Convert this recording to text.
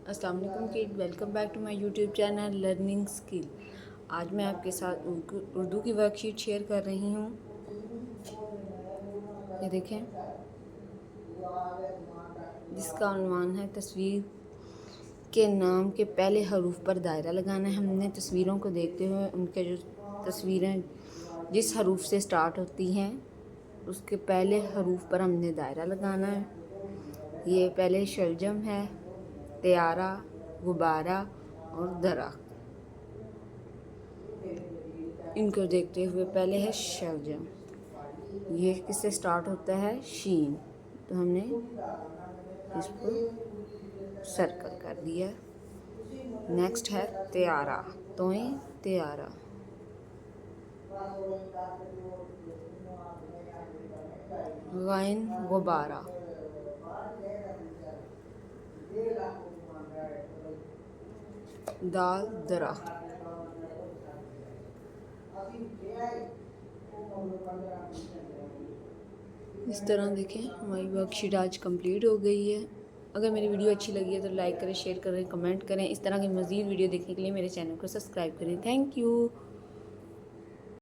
अस्सलाम वालेकुम kid, welcome back to my YouTube channel learning skill. आज मैं आपके साथ उर्दू की वर्कशीट शेयर कर रही हूँ। ये देखें, जिसका उन्वान है तस्वीर के नाम के पहले हरूफ पर दायरा लगाना है। हमने तस्वीरों को देखते हुए उनके जो तस्वीरें जिस हरूफ से स्टार्ट होती हैं उसके पहले हरूफ पर हमने दायरा लगाना है। ये पहले शलजम है, त्यारा, गुब्बारा और दरख्त। इनको देखते हुए पहले है शलजम, ये किससे स्टार्ट होता है? शीन, तो हमने इसको सर्कल कर दिया। नेक्स्ट है त्यारा, तोए त्यारा। गाइन गुब्बारा, दाल दरख्त। इस तरह देखें, हमारी वर्कशीट आज कंप्लीट हो गई है। अगर मेरी वीडियो अच्छी लगी है तो लाइक करें, शेयर करें, कमेंट करें। इस तरह की मज़ीद वीडियो देखने के लिए मेरे चैनल को सब्सक्राइब करें। Thank you.